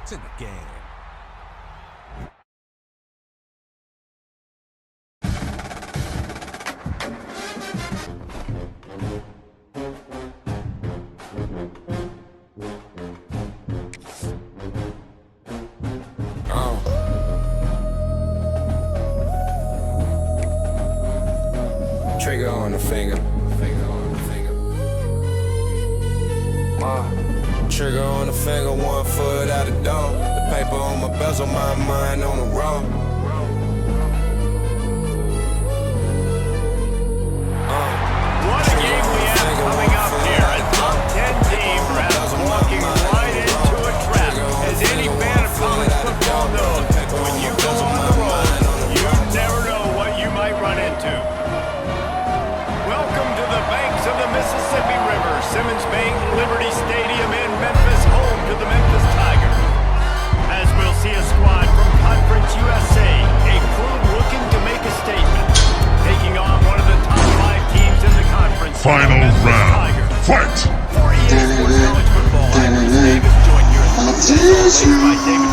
It's in the game. Trigger on the finger. Trigger on the finger, 1 foot out the door. The paper on my bezel, my mind on the road. What a game we have coming up here. A top 10 team perhaps walking right into a trap. As any fan of college football knows, when you go on the road, you never know what you might run into. Welcome to the banks of the Mississippi River, Simmons Bank Liberty Stadium in Memphis, home to the Memphis Tigers. As we'll see a squad from Conference USA, a crew looking to make a statement, taking on one of the top 5 teams in the conference. Final round, fight! For EA Sports College Football, I'm Chris Davis, joined here in the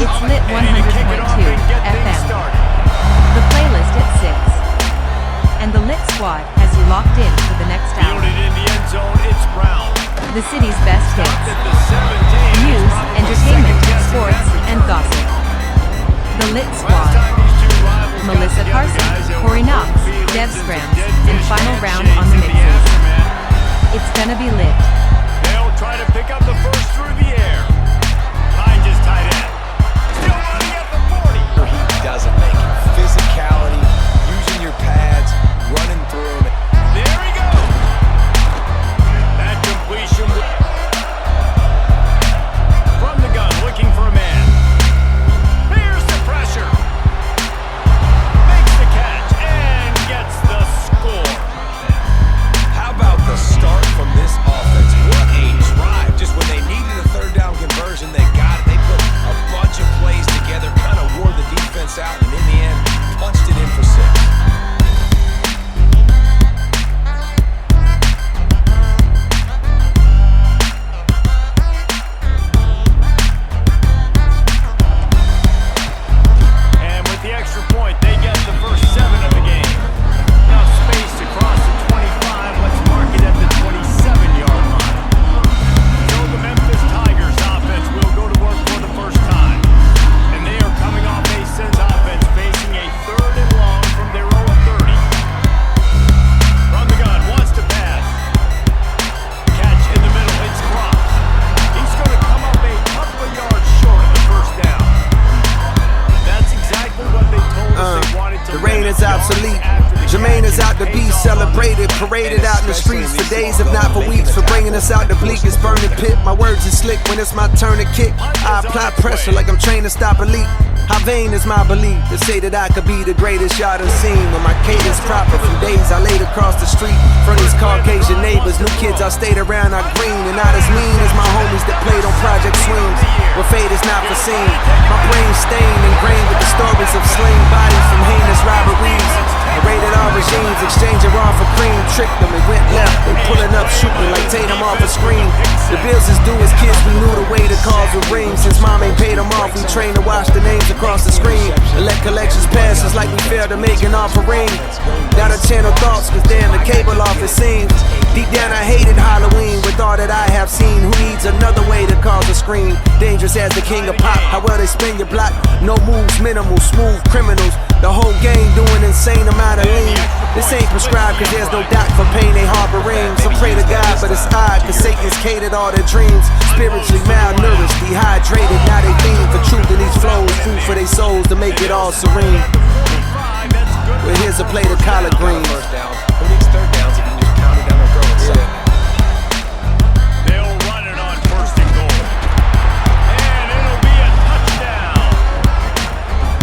It's lit 100.2 FM. The playlist at 6. And the lit squad has you locked in for the next hour. Fielded in the end zone, it's Brown. The city's best hits, At the 17, news, probably entertainment, second-guessing sports, everything. and gossip. The lit Last squad. time these two rivals got Melissa together, Carson, guys, there Corey were Knox, good feelings Dev and some Scrams, dead and fish final round on handshakes the in mixes. aftermath. It's gonna be lit. They'll try to pick up the first through the air. Behind his tight end. Still running at the 40. He doesn't make it. Physicality, using your pads, running through them. There he goes. That completion from the gun, looking for a man. Here's the pressure. Makes the catch and gets the score. How about the start from this offense? What a drive. Just when they needed a third down conversion, they got it. They put a bunch of plays together, kind of wore the defense out, and in the end, punched it in for 6. And with the extra point, they get the first 7 of the game. Now spaced across the 25. Let's mark it at the 27-yard line. So the Memphis Tigers offense will go to work for the first time. And they are coming off a Sens offense facing a 3rd and long from their own 30. From the gun, wants to pass. Catch in the middle, it's Cross. He's going to come up a couple of yards short of the first down. That's exactly what they told us they wanted to. The rain is obsolete. Jermaine is out to be celebrated, paraded out in the streets for days, if not for weeks, for bringing us out the bleakest burning pit. My words are slick when it's my turn to kick. I apply pressure like I'm trained to stop a leak. How vain is my belief to say that I could be the greatest y'all done seen. When my cadence proper from days I laid across the street from these Caucasian neighbors. New kids I stayed around are green and not as mean as my homies that played on Project Swings, where fate is not foreseen. My brain stained, ingrained with the stories of slain bodies from heinous robberies. Rated R regimes, exchanging raw for cream. Tricked them, it went left. They pulling up, shooting like Tatum off a screen. The bills is due as kids, we knew the way the calls would ring. Since mom ain't paid them off, we trained to watch the names across the screen. And let collections pass us like we failed to make an offering. Now to channel thoughts, cause damn the cable off it seems. Deep down I hated Halloween with all that I have seen. Who needs another way to cause a scream? Dangerous as the king of pop, how well they spin your block. No moves, minimal, smooth criminals. The whole game doing insane amount of lean. This ain't prescribed cause there's no doc for pain they harboring. Some pray to God but it's odd cause Satan's catered all their dreams. Spiritually malnourished, dehydrated, now they fiend for truth in these flows. Food for their souls to make it all serene. Well here's a plate of collard greens. First down. Who needs third downs if you can just pound it down their throat and second? They'll run it on 1st and goal. And it'll be a touchdown.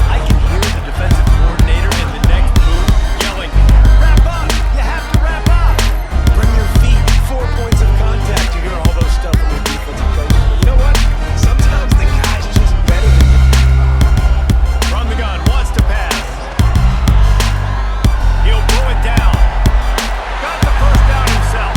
I can hear the defensive coordinator in the next booth yelling, "Wrap up! You have to wrap up!" Bring your feet. 4 points of contact. You hear all those stuff from the defensive coach. You know what? Sometimes the guy's just better than you. From the gun, wants to pass. He'll blow it down. Got the first down himself.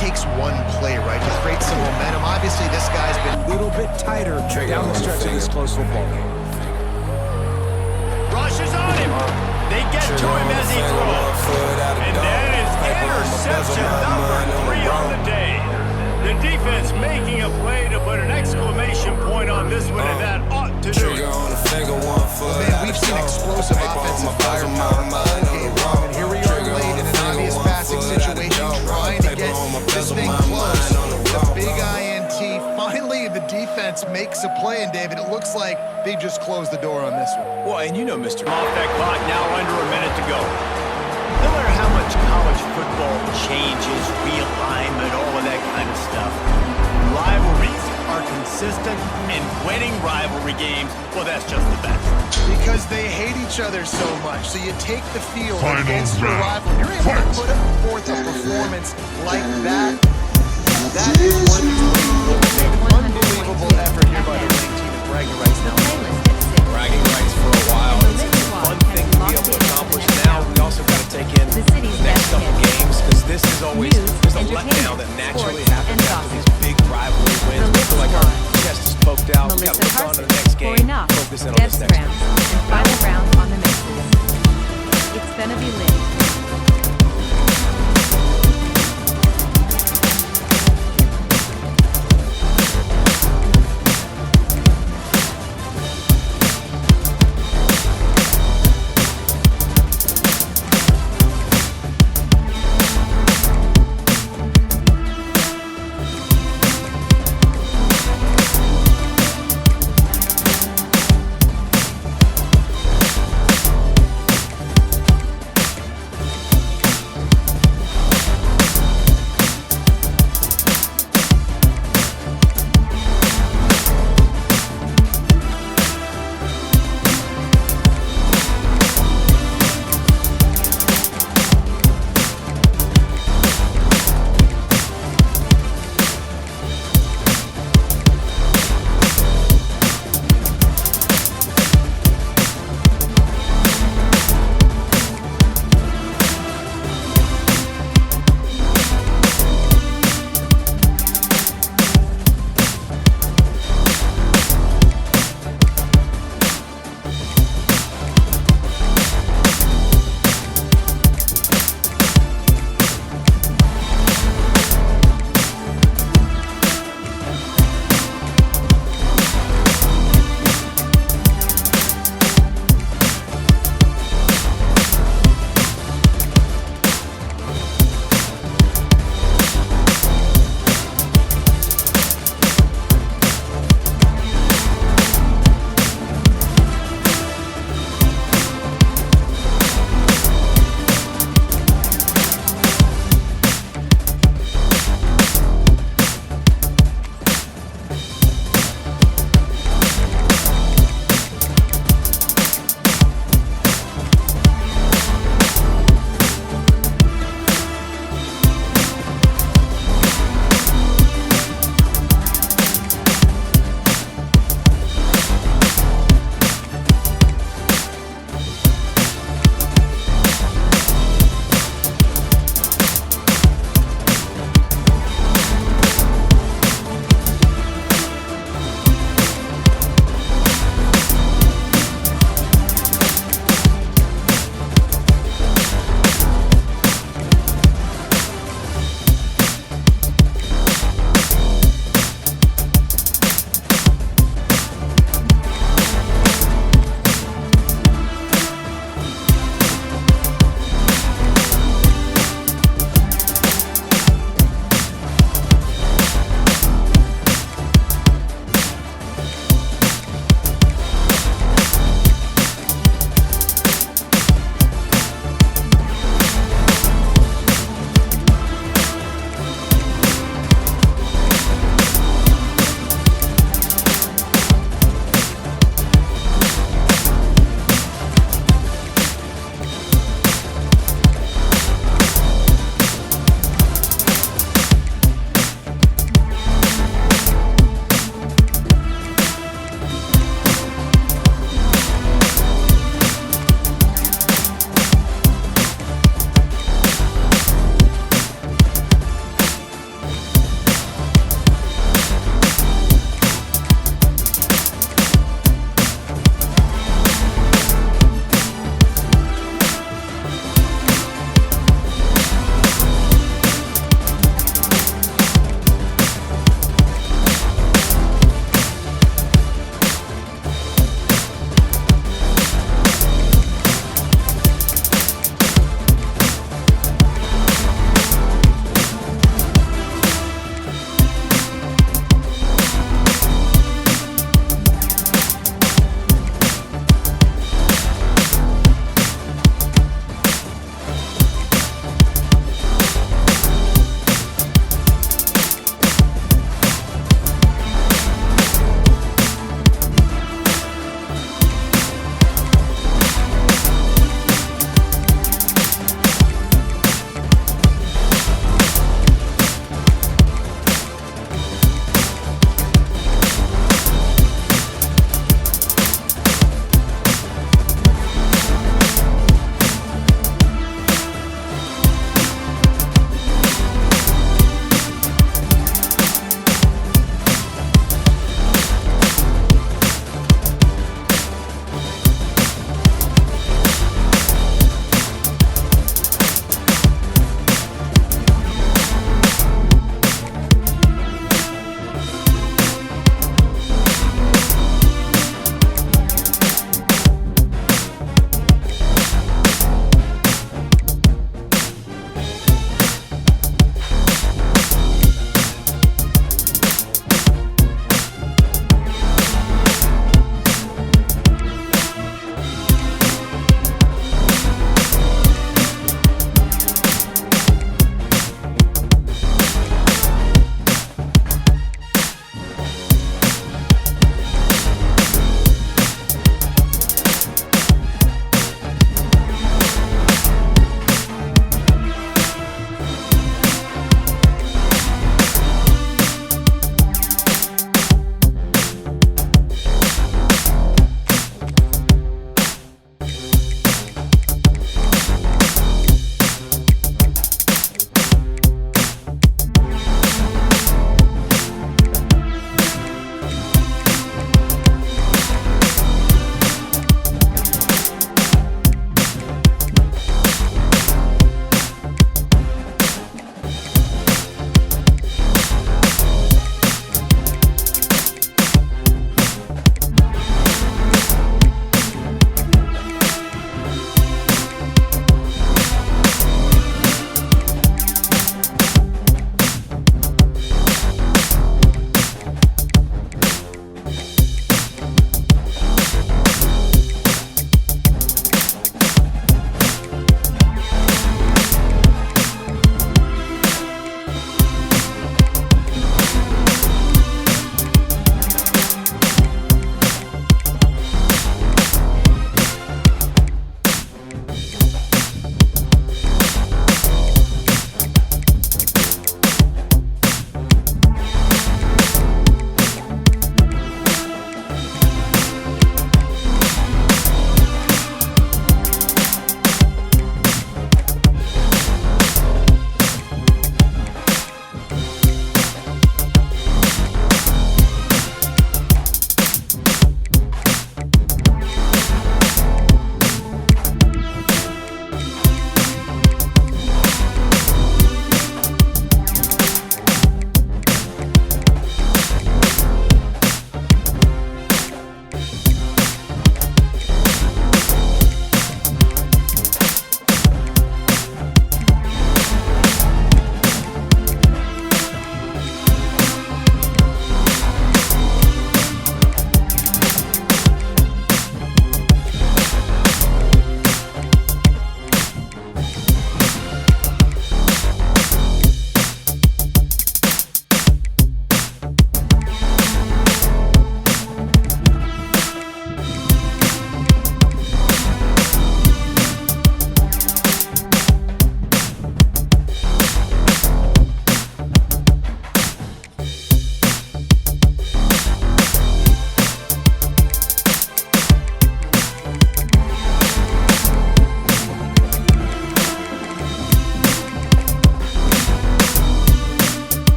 takes one play, right, to create some momentum. Obviously, this guy's been A little bit tighter down the stretch of this close football game. Rushes on him. They get to him as he throws. And that is interception number 3 on the day. The defense making a play to put an exclamation point on this one, and that ought to do it. Man, we've seen explosive offensive firepower all game long, and here we are late in an obvious passing situation, trying to get this thing close. The big INT, finally the defense makes a play, and David, it looks like they just closed the door on this one. Well, and you know, Mr. Off that clock, now under a minute to go. No matter how much college football changes, realignment, all of that kind of stuff, rivalries are consistent, and winning rivalry games, well, that's just the best. Because they hate each other so much, so you take the field Final against your round. rival. You're able Fight. to put forth a performance like that. That is one unbelievable effort here by the winning team at bragging rights The now. playlist at 6. bragging rights for a while. And the It's Lit a Squad fun has thing to be able locked to in accomplish. for Now the we also got to take in The city's the next best couple hits. games, because this is always News, there's a entertainment, letdown that naturally sports, happens and after these gossip. big rivalry wins. The We Lit feel like our Squad. chest is poked out. We got Melissa to look on to Carson, the next game. Corey Knox, Focus in on Deb this next Scram, one. and Final Round on the mixes. It's gonna be lit.